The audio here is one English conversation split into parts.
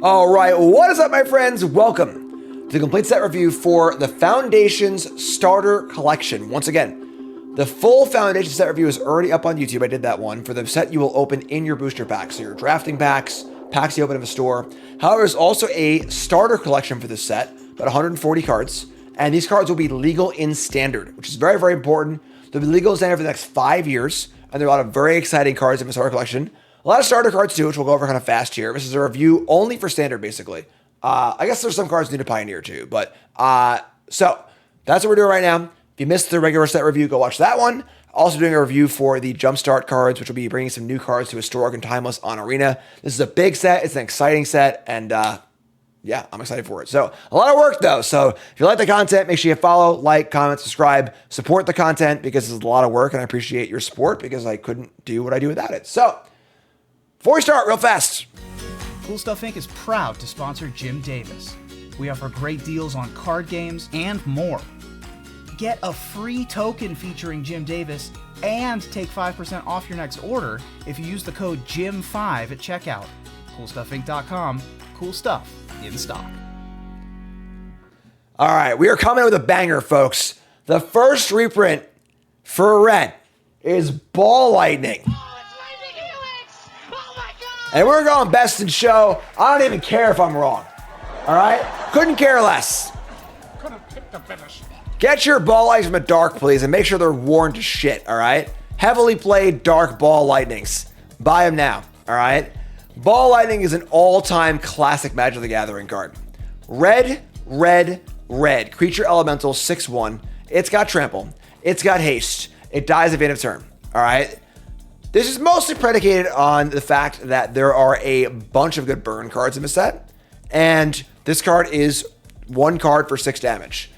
All right, what is up, my friends? Welcome to the complete set review for the Foundations Starter Collection. Once again, the full Foundation set review is already up on YouTube. I did that one for the set you will open in your booster packs. So your drafting packs, packs you open in a store. However, there's also a starter collection for this set, about 140 cards. And these cards will be legal in Standard, which is very, very important. They'll be legal in Standard for the next 5 years. And there are a lot of very exciting cards in the starter collection. A lot of starter cards too, which we'll go over kind of fast here. This is a review only for Standard, basically. I guess there's some cards new to Pioneer too, but so that's what we're doing right now. If you missed the regular set review, go watch that one. Also doing a review for the Jumpstart cards, which will be bringing some new cards to Historic and Timeless on Arena. This is a big set. It's an exciting set, and yeah, I'm excited for it. So a lot of work though. So if you like the content, make sure you follow, like, comment, subscribe, support the content because it's a lot of work, and I appreciate your support because I couldn't do what I do without it. So before we start, real fast. Cool Stuff Inc. is proud to sponsor Jim Davis. We offer great deals on card games and more. Get a free token featuring Jim Davis and take 5% off your next order if you use the code JIM5 at checkout. CoolStuffInc.com. Cool stuff in stock. All right, we are coming with a banger, folks. The first reprint for Red is Ball Lightning. And we're going best in show. I don't even care if I'm wrong. All right? Couldn't care less. Get your ball lightnings from the dark, please, and make sure they're worn to shit, all right? Heavily played dark ball lightnings. Buy them now, all right? Ball Lightning is an all-time classic Magic the Gathering card. Red, red, red. Creature elemental, 6/1. It's got trample. It's got haste. It dies at the end of turn, all right? This is mostly predicated on the fact that there are a bunch of good burn cards in the set, and this card is one card for 6 damage.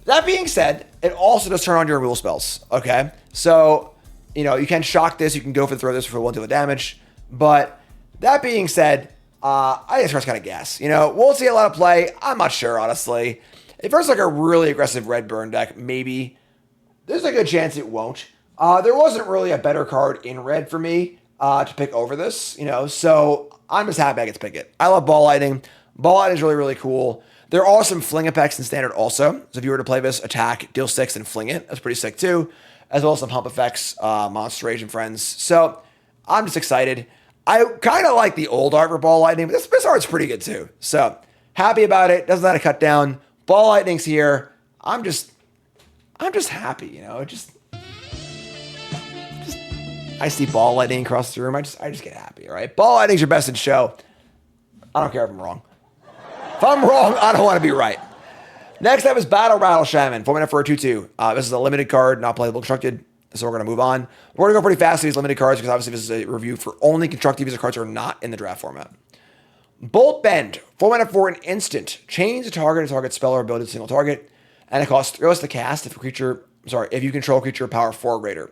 That being said, it also does turn on your removal spells, okay? So, you know, you can shock this, you can go for the throw this for 1 deal of damage, but that being said, I think this card's kind of gas. You know, we'll see a lot of play. I'm not sure, honestly. If there's like a really aggressive red burn deck, maybe. There's a good chance it won't. There wasn't really a better card in red for me to pick over this, you know, so I'm just happy I get to pick it. I love Ball Lightning. Ball Lightning is really, really cool. There are some fling effects in Standard also. So if you were to play this, attack, deal 6, and fling it, that's pretty sick too. As well as some hump effects, Monster Rage and Friends. So I'm just excited. I kind of like the old art for Ball Lightning, but this art's pretty good too. So happy about it. Doesn't have to cut down. Ball Lightning's here. I'm just happy, you know, I see Ball Lightning across the room. I just get happy, all right? Ball Lightning's your best in show. I don't care if I'm wrong. If I'm wrong, I don't want to be right. Next up is Rattle Shaman. 4 mana for a 2/2. This is a limited card, not playable constructed. So we're going to move on. We're going to go pretty fast to these limited cards because obviously this is a review for only constructed. These cards are not in the draft format. Bolt Bend. 4 mana for an instant. Change the target spell or ability to a single target. And it costs 3 to cast if you control a creature power 4 or greater.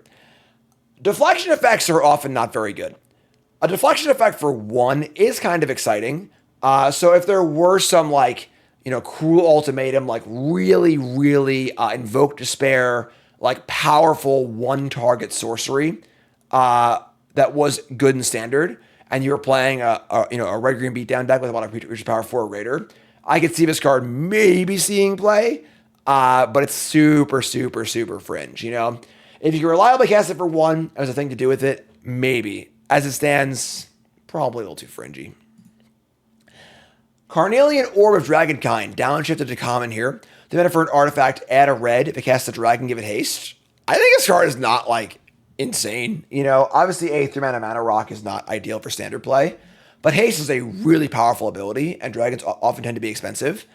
Deflection effects are often not very good. A deflection effect for 1 is kind of exciting. So if there were some like, you know, Cruel Ultimatum, like really, really Invoke Despair, like powerful 1 target sorcery that was good in Standard, and you were playing a red-green beatdown deck with a lot of creature power 4 or greater, I could see this card maybe seeing play, but it's super, super, super fringe, you know? If you can reliably cast it for 1, as a thing to do with it, maybe. As it stands, probably a little too fringy. Carnelian Orb of Dragon downshifted to common here. The mana for an artifact, add a red. If it casts a dragon, give it haste. I think this card is not like insane. You know, obviously a 3 mana rock is not ideal for Standard play, but haste is a really powerful ability, and dragons often tend to be expensive.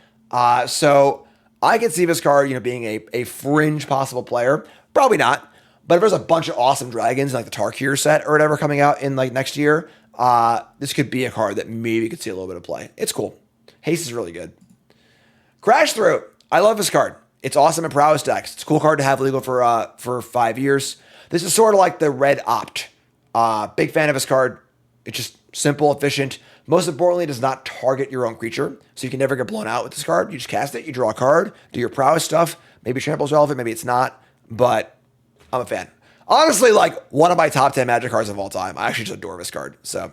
So I could see this card, you know, being a fringe possible player. Probably not. But if there's a bunch of awesome dragons, like the Tarkir set or whatever coming out in like next year, this could be a card that maybe could see a little bit of play. It's cool. Haste is really good. Crash Through. I love this card. It's awesome in prowess decks. It's a cool card to have legal for 5 years. This is sort of like the red opt. Big fan of this card. It's just simple, efficient. Most importantly, it does not target your own creature, so you can never get blown out with this card. You just cast it, you draw a card, do your prowess stuff. Maybe trample's relevant, maybe it's not, but I'm a fan. Honestly, like one of my top 10 Magic cards of all time. I actually just adore this card. So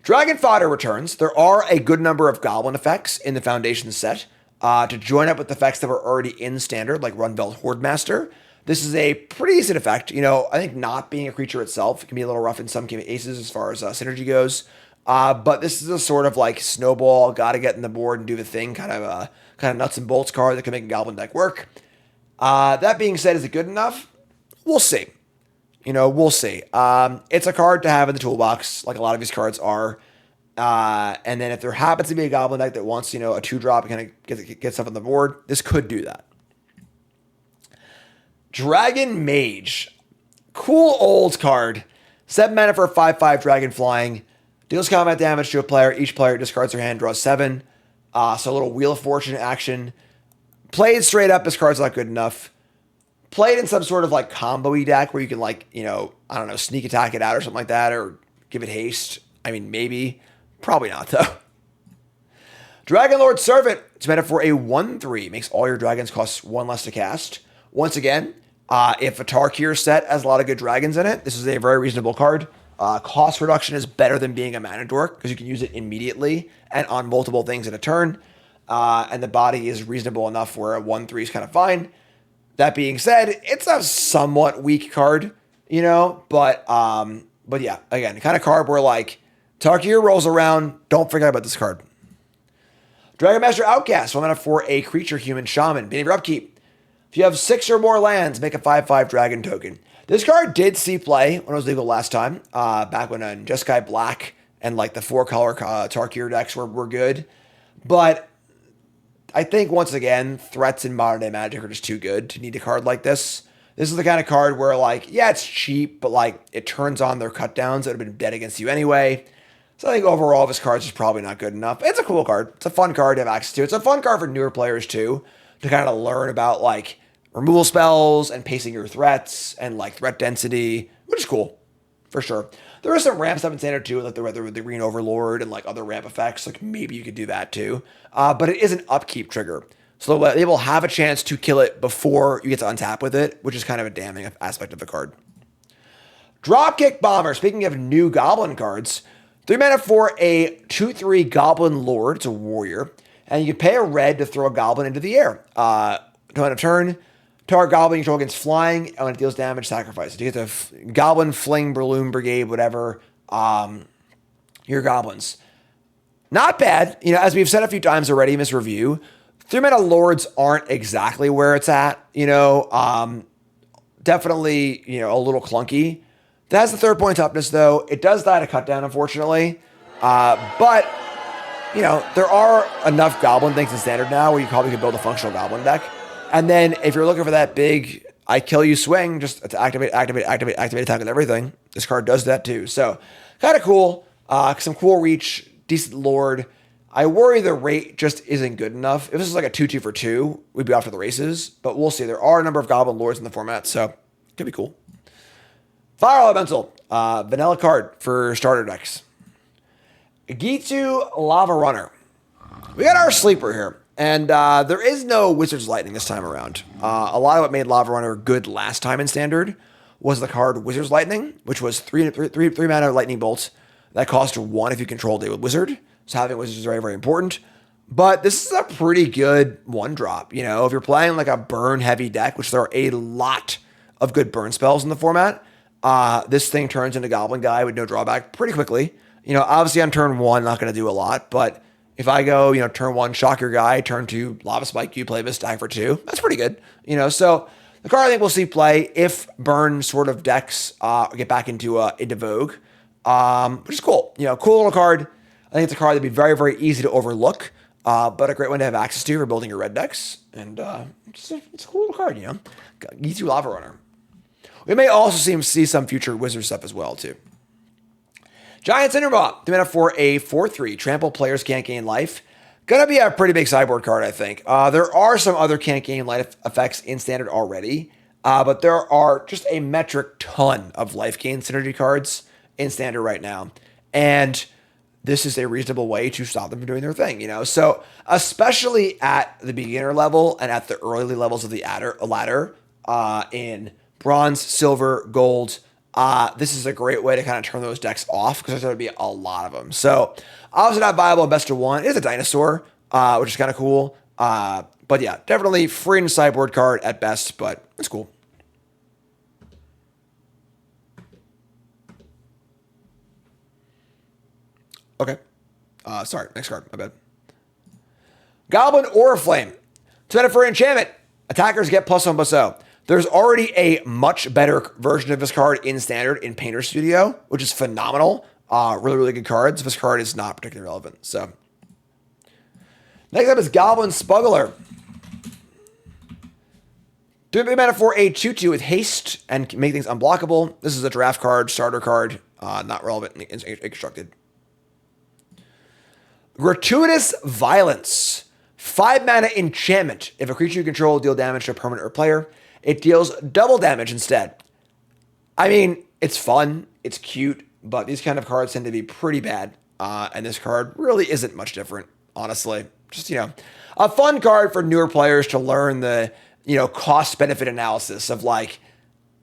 Dragon Fodder returns. There are a good number of goblin effects in the Foundation set to join up with the effects that were already in Standard, like Runbelt Hoardmaster. This is a pretty decent effect. You know, I think not being a creature itself can be a little rough in some cases as far as synergy goes. But this is a sort of like snowball, gotta get in the board and do the thing, kind of nuts and bolts card that can make a goblin deck work. That being said, is it good enough? We'll see. You know, we'll see. It's a card to have in the toolbox, like a lot of these cards are. And then if there happens to be a goblin deck that wants, you know, a 2-drop and kind of get stuff on the board, this could do that. Dragon Mage. Cool old card. 7 mana for a 5/5 dragon flying. Deals combat damage to a player. Each player discards their hand, draws 7. So a little Wheel of Fortune action. Played straight up, this card's not good enough. Played in some sort of like combo-y deck where you can like, you know, I don't know, sneak attack it out or something like that, or give it haste. I mean, maybe. Probably not, though. Dragon Lord Servant. It's meant for a 1/3. Makes all your dragons cost 1 less to cast. Once again, if a Tarkir set has a lot of good dragons in it, this is a very reasonable card. Cost reduction is better than being a mana dork because you can use it immediately and on multiple things in a turn. And the body is reasonable enough where a 1/3 is kind of fine. That being said, it's a somewhat weak card, you know, but yeah, again, the kind of card where like Tarkir rolls around, don't forget about this card. Dragon Master Outcast, 1 mana for a creature human shaman. Beginning of your upkeep. If you have 6 or more lands, make a 5/5 dragon token. This card did see play when it was legal last time, back when Jeskai Black and like the 4-color Tarkir decks were good. But I think once again, threats in modern day Magic are just too good to need a card like this. This is the kind of card where like, yeah, it's cheap, but like it turns on their cut downs that would have been dead against you anyway. So I think overall this card is probably not good enough. It's a cool card. It's a fun card to have access to. It's a fun card for newer players too, to kind of learn about like removal spells and pacing your threats and like threat density, which is cool for sure. There are some ramp stuff in Standard too, like the Green Overlord and like other ramp effects. Like maybe you could do that too. But it is an upkeep trigger. So they will have a chance to kill it before you get to untap with it, which is kind of a damning aspect of the card. Dropkick Bomber. Speaking of new Goblin cards, 3 mana for a 2/3 Goblin Lord. It's a warrior. And you can pay a red to throw a Goblin into the air. On a turn, target Goblin you control against flying, and when it deals damage, sacrifice it. You get the Goblin Fling, Balloon Brigade, whatever, your Goblins. Not bad. You know, as we've said a few times already in this review, 3 mana Lords aren't exactly where it's at. You know, definitely, you know, a little clunky. That has the 3rd point toughness, though. It does die to cut down, unfortunately. But, you know, there are enough Goblin things in Standard now where you probably could build a functional Goblin deck. And then if you're looking for that big I kill you swing, just to activate, attack with everything, this card does that too. So kind of cool. Some cool reach, decent Lord. I worry the rate just isn't good enough. If this is like a 2/2 for 2, we'd be off to the races. But we'll see. There are a number of Goblin Lords in the format, so it could be cool. Fire Elemental. Vanilla card for starter decks. Gitu Lava Runner. We got our sleeper here. And there is no Wizard's Lightning this time around. A lot of what made Lava Runner good last time in Standard was the card Wizard's Lightning, which was 3 mana Lightning Bolt that cost 1 if you controlled a Wizard. So having Wizards is very, very important. But this is a pretty good 1-drop. You know, if you're playing like a burn-heavy deck, which there are a lot of good burn spells in the format, this thing turns into Goblin Guy with no drawback pretty quickly. You know, obviously on turn 1, not going to do a lot, but if I go, you know, turn 1, shock your guy, turn 2, Lava Spike, you play this, stack for 2, that's pretty good. You know, so the card I think we'll see play if burn sort of decks get back into vogue, which is cool. You know, cool little card. I think it's a card that'd be very, very easy to overlook, but a great one to have access to for building your red decks. And it's a cool little card, you know. Gitu Lava Runner. We may also see some future Wizard stuff as well, too. Giant Cindermaw, 3 mana for a 4/3. Trample, players can't gain life. Gonna be a pretty big sideboard card, I think. There are some other can't gain life effects in Standard already, but there are just a metric ton of life gain synergy cards in Standard right now. And this is a reasonable way to stop them from doing their thing, you know? So, especially at the beginner level and at the early levels of the ladder, in bronze, silver, gold, this is a great way to kind of turn those decks off because there's going to be a lot of them. So obviously not viable in best of one. It is a dinosaur, which is kind of cool. But yeah, definitely fringe sideboard card at best, but it's cool. Okay. Sorry, next card. My bad. Goblin Oriflame. 2 mana for enchantment. Attackers get +1/+0. There's already a much better version of this card in Standard in Painter Studio, which is phenomenal. Really, really good cards. This card is not particularly relevant. So next up is Goblin Smuggler. 2 mana for a 2/2 with haste and make things unblockable. This is a draft card, starter card, not relevant in constructed. Gratuitous Violence. 5 mana enchantment. If a creature you control deal damage to a permanent or player, it deals double damage instead. I mean, it's fun, it's cute, but these kind of cards tend to be pretty bad. And this card really isn't much different, honestly. Just, a fun card for newer players to learn the, cost-benefit analysis of like,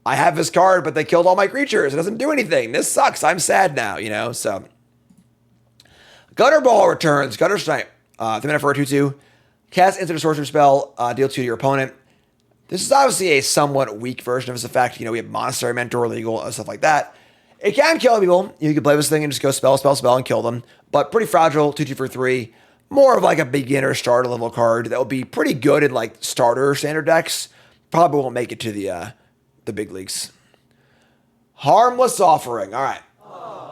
I have this card, but they killed all my creatures. It doesn't do anything. This sucks. I'm sad now, so. Gutter Ball returns. Gutter Snipe. 3 mana for a 2/2. Cast instant sorcery spell. Deal 2 to your opponent. This is obviously a somewhat weak version of this effect. We have Monastery Mentor, Legal, stuff like that. It can kill people. You can play this thing and just go spell, and kill them. But pretty fragile. 2/2 for 3. More of like a beginner starter level card that will be pretty good in like starter standard decks. Probably won't make it to the big leagues. Harmless Offering. All right.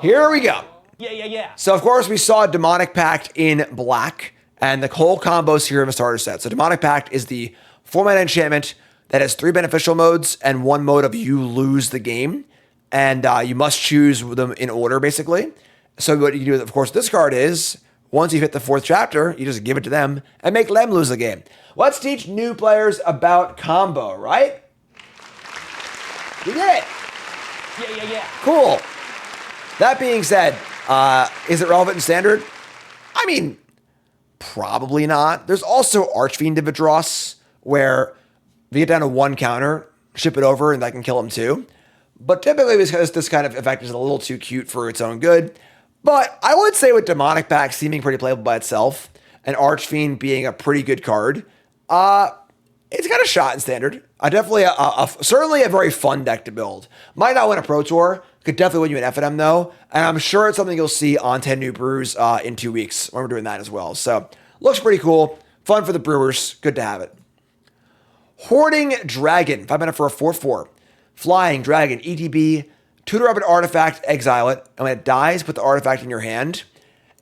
Here we go. Yeah. So, of course, we saw Demonic Pact in black, and the whole combo's here in the starter set. So, Demonic Pact is the 4 mana enchantment that has 3 beneficial modes and 1 mode of you lose the game. And you must choose them in order, basically. So, what you do, of course, this card is, once you hit the 4th chapter, you just give it to them and make them lose the game. Let's teach new players about combo, right? We did it. Yeah. Cool. That being said, is it relevant in Standard? I mean, probably not. There's also Archfiend of Idros, where if you get down to 1 counter, ship it over, and that can kill him too. But typically, because this kind of effect is a little too cute for its own good. But I would say with Demonic Pact seeming pretty playable by itself, and Archfiend being a pretty good card, it's got a shot in Standard. Definitely certainly a very fun deck to build. Might not win a Pro Tour. Could definitely win you an FNM though. And I'm sure it's something you'll see on 10 New Brews in 2 weeks when we're doing that as well. So looks pretty cool. Fun for the brewers. Good to have it. Hoarding Dragon. 5 mana for a 4/4. Flying Dragon. ETB. Tutor up an artifact. Exile it. And when it dies, put the artifact in your hand.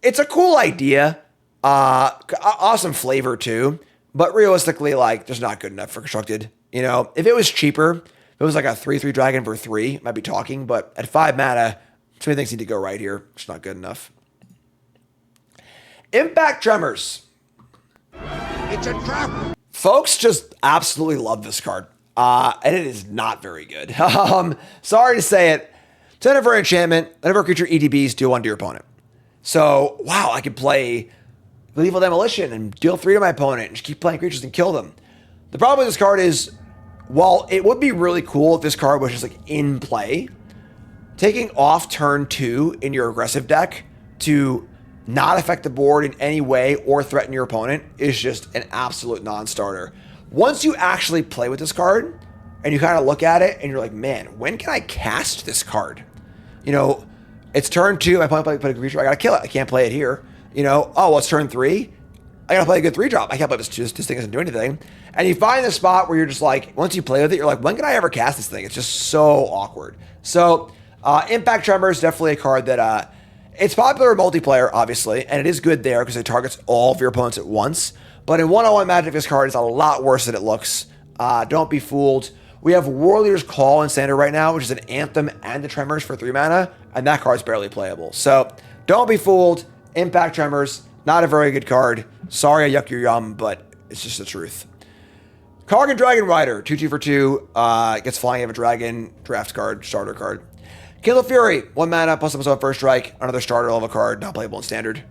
It's a cool idea. Awesome flavor too. But realistically, just not good enough for constructed. If it was cheaper, if it was like a 3/3 dragon for 3, might be talking. But at 5 mana, too many things need to go right here. It's not good enough. Impact Tremors. It's a trap. Folks just absolutely love this card. And it is not very good. Sorry to say it. 10 for enchantment. Whenever a creature EDBs, deal 1 to your opponent. So, wow, I could play Lethal Demolition and deal 3 to my opponent and just keep playing creatures and kill them. The problem with this card is, while it would be really cool if this card was just in play, taking off turn 2 in your aggressive deck to not affect the board in any way or threaten your opponent is just an absolute non-starter. Once you actually play with this card and you kind of look at it and you're like, man, when can I cast this card? It's turn 2, my opponent played a creature, I gotta kill it. I can't play it here. It's turn 3. I gotta play a good 3-drop. I can't play this thing doesn't do anything. And you find the spot where you're just once you play with it, you're like, when can I ever cast this thing? It's just so awkward. So, Impact Tremor is definitely a card that, it's popular in multiplayer, obviously, and it is good there because it targets all of your opponents at once. But in one-on-one Magic, this card is a lot worse than it looks. Don't be fooled. We have Warrior's Call in Standard right now, which is an Anthem and the Tremors for 3 mana, and that card's barely playable. So, don't be fooled. Impact Tremors, not a very good card. Sorry I yuck your yum, but it's just the truth. Carnelian Dragon Rider, 2/2 for 2, gets flying of a dragon, draft card, starter card. Kindle Fury, 1 mana, +1/+1 first strike, another starter level card, not playable in Standard.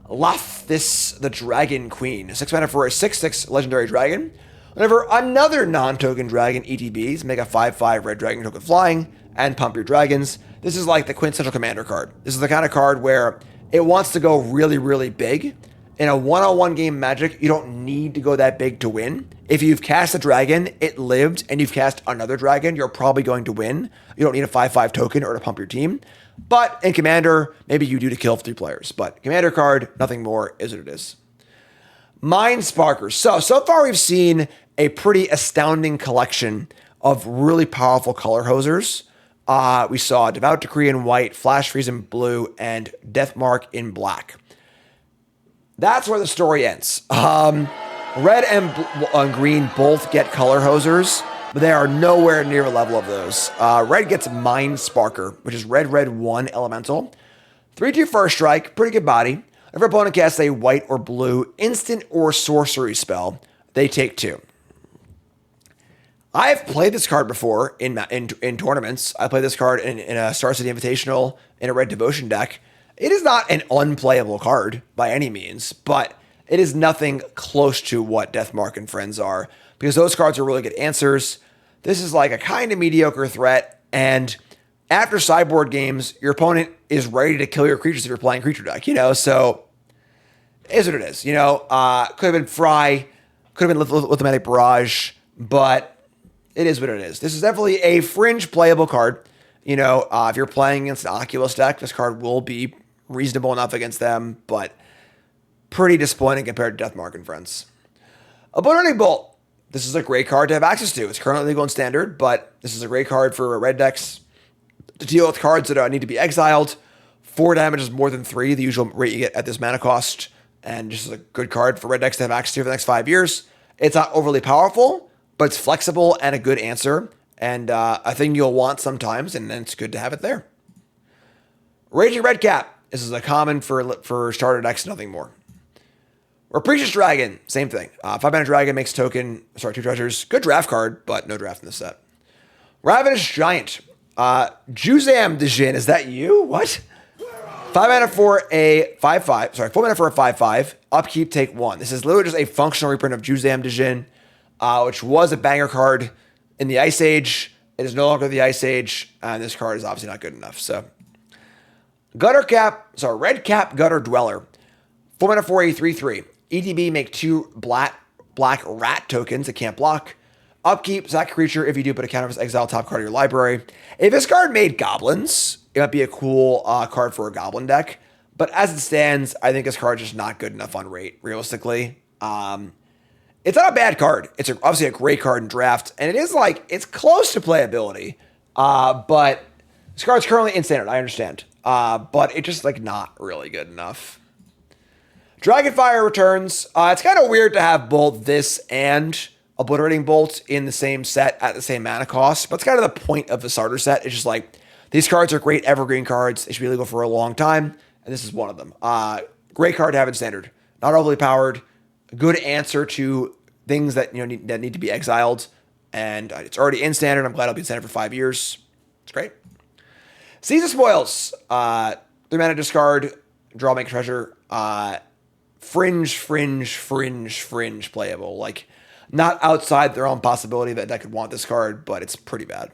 Lathis the Dragon Queen, 6 mana for a 6/6 legendary dragon. Whenever another non-token dragon ETBs, make a 5/5 red dragon token flying and pump your dragons. This is like the quintessential commander card. This is the kind of card where it wants to go really, really big. In a one-on-one game Magic, you don't need to go that big to win. If you've cast a dragon, it lived, and you've cast another dragon, you're probably going to win. You don't need a 5/5 token or to pump your team. But in Commander, maybe you do to kill 3 players. But Commander card, nothing more, is what it is. Mind Sparkers. So far we've seen a pretty astounding collection of really powerful color hosers. We saw Devout Decree in white, Flash Freeze in blue, and Deathmark in black. That's where the story ends. Red and green both get color hosers, but they are nowhere near the level of those. Red gets Mind Sparker, which is red, 1 elemental. 3/2 first strike, pretty good body. If your opponent casts a white or blue instant or sorcery spell, they take 2. I've played this card before in tournaments. I played this card in a Star City Invitational in a Red Devotion deck. It is not an unplayable card by any means, but it is nothing close to what Deathmark and Friends are, because those cards are really good answers. This is like a kind of mediocre threat, and after sideboard games, your opponent is ready to kill your creatures if you're playing creature deck, so it is what it is, could have been Fry, could have been Lithomatic Barrage, but it is what it is. This is definitely a fringe playable card. If you're playing against an Oculus deck, this card will be reasonable enough against them, but pretty disappointing compared to Deathmark and Friends. Obliterating Bolt. This is a great card to have access to. It's currently legal in Standard, but this is a great card for red decks to deal with cards that need to be exiled. 4 damage is more than 3, the usual rate you get at this mana cost, and just a good card for red decks to have access to for the next 5 years. It's not overly powerful, but it's flexible and a good answer, and a thing you'll want sometimes, and then it's good to have it there. Raging Redcap. This is a common for starter decks, nothing more. Preious Dragon, same thing. 5-mana dragon makes 2 treasures. Good draft card, but no draft in this set. Ravenous Giant. Juzam Djinn, is that you? What? 5 mana for a 5/5. 4 mana for a 5/5. Upkeep, take 1. This is literally just a functional reprint of Juzam Djinn, which was a banger card in the Ice Age. It is no longer the Ice Age, and this card is obviously not good enough. So, Red Cap Gutter Dweller. 4 mana for a 3/3. EDB, make 2 black rat tokens that can't block. Upkeep, sack a creature. If you do, put a counter for exile top card of your library. If this card made goblins, it might be a cool card for a goblin deck. But as it stands, I think this card is just not good enough on rate, realistically. It's not a bad card. It's obviously a great card in draft, and it is it's close to playability. But this card's currently in Standard, I understand. But it's just not really good enough. Dragonfire returns. It's kind of weird to have both this and Obliterating Bolt in the same set at the same mana cost, but it's kind of the point of the starter set. It's just these cards are great evergreen cards. They should be legal for a long time, and this is one of them. Great card to have in Standard. Not overly powered. Good answer to things that that need to be exiled, and it's already in Standard. I'm glad it'll be in Standard for 5 years. It's great. Seize the Spoils. 3 mana discard. Draw, make treasure. Fringe playable. Not outside their own possibility that I could want this card, but it's pretty bad.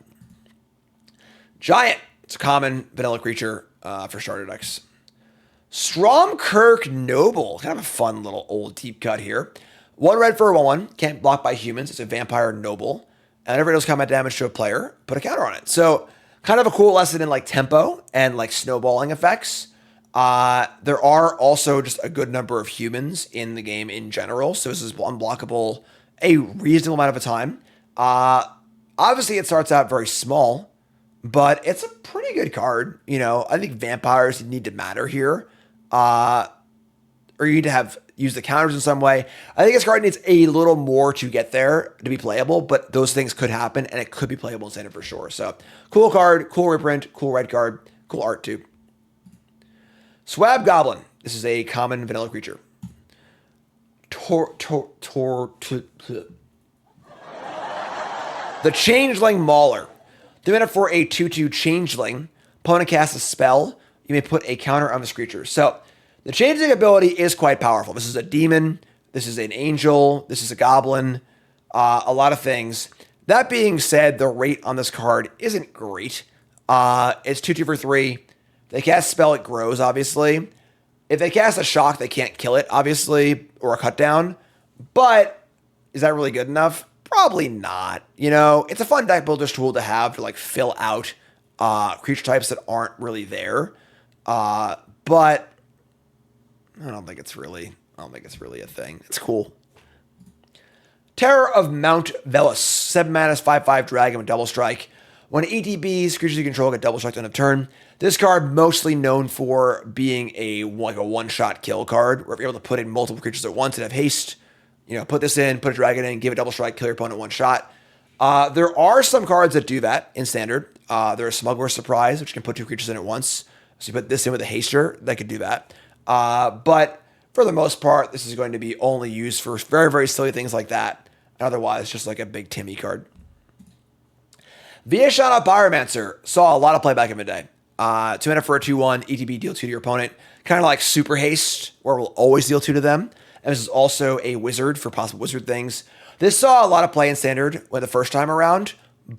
Giant. It's a common vanilla creature for starter decks. Stromkirk Noble. Kind of a fun little old deep cut here. 1 red for a 1/1. Can't block by humans. It's a vampire noble. And whenever it does combat damage to a player, put a counter on it. So kind of a cool lesson in tempo and snowballing effects. There are also just a good number of humans in the game in general. So this is unblockable a reasonable amount of a time. Obviously, it starts out very small, but it's a pretty good card. I think vampires need to matter here. Or you need to use the counters in some way. I think this card needs a little more to get there to be playable, but those things could happen, and it could be playable in Standard for sure. So, cool card, cool reprint, cool red card, cool art too. Swab Goblin. This is a common vanilla creature. The Changeling Mauler. 3 mana for a 2/2 Changeling. Opponent casts a spell. You may put a counter on this creature. So, the Changeling ability is quite powerful. This is a demon. This is an angel. This is a goblin. a lot of things. That being said, the rate on this card isn't great. It's 2/2 for 3. They cast spell, it grows, obviously. If they cast a shock, they can't kill it, obviously, or a cut down. But is that really good enough? Probably not. You know, it's a fun deck builder's tool to have to like fill out creature types that aren't really there. But I don't think it's really a thing. It's cool. Terror of Mount Velos. 7 mana, 5/5 dragon with double strike. When it ETBs, creatures you control get double strike on a turn. This card mostly known for being a one-shot kill card, where if you're able to put in multiple creatures at once and have haste, you know, put this in, put a dragon in, give it double strike, kill your opponent one shot. There are some cards that do that in standard. There's Smuggler's Surprise, which can put 2 creatures in at once. So you put this in with a haster, that could do that. But for the most part, this is going to be only used for very, very silly things like that. And otherwise, just like a big Timmy card. Viashana Pyromancer saw a lot of play back in the day. 2 mana for a 2/1, ETB, deal 2 to your opponent. Kind of like Super Haste, where we'll always deal 2 to them. And this is also a wizard for possible wizard things. This saw a lot of play in standard when the first time around,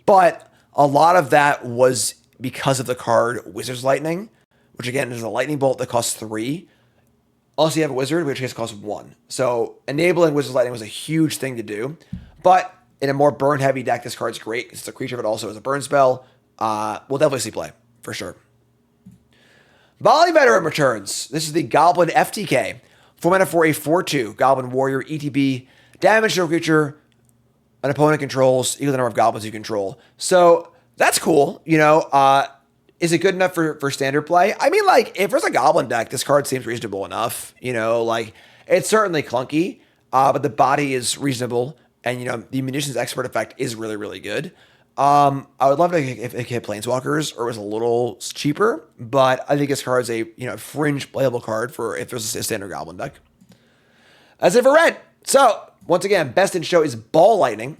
but a lot of that was because of the card Wizard's Lightning, which again is a lightning bolt that costs 3. Also, you have a wizard, which case costs 1. So enabling Wizard's Lightning was a huge thing to do. But in a more burn-heavy deck, this card's great. It's a creature, but also is a burn spell. We'll definitely see play, for sure. Volley Veteran returns. This is the Goblin FTK. 4 mana for a 4/2. Goblin Warrior, ETB. Damage to a creature an opponent controls equal to the number of goblins you control. So that's cool. You know, is it good enough for standard play? I mean, like, if there's a goblin deck, this card seems reasonable enough. You know, like, it's certainly clunky, but the body is reasonable. And, you know, the Munitions Expert effect is really, really good. I would love it if it hit Planeswalkers or was a little cheaper, but I think this card is a, you know, fringe playable card for if there's a standard goblin deck. That's it for red. So, once again, best in show is Ball Lightning.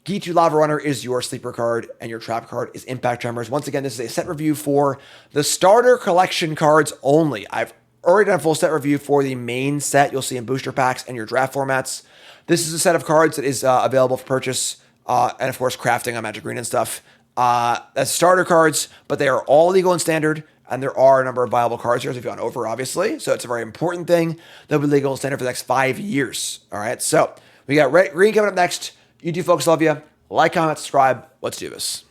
Gitu Lava Runner is your sleeper card, and your trap card is Impact Tremors. Once again, this is a set review for the starter collection cards only. I've already done a full set review for the main set you'll see in booster packs and your draft formats. This is a set of cards that is available for purchase, and of course, crafting on Magic Green and stuff. That's starter cards, but they are all legal and standard, and there are a number of viable cards here as we've gone over, obviously. So it's a very important thing. They'll be legal and standard for the next 5 years. All right, so we got red, green coming up next. You two folks, love you. Like, comment, subscribe. Let's do this.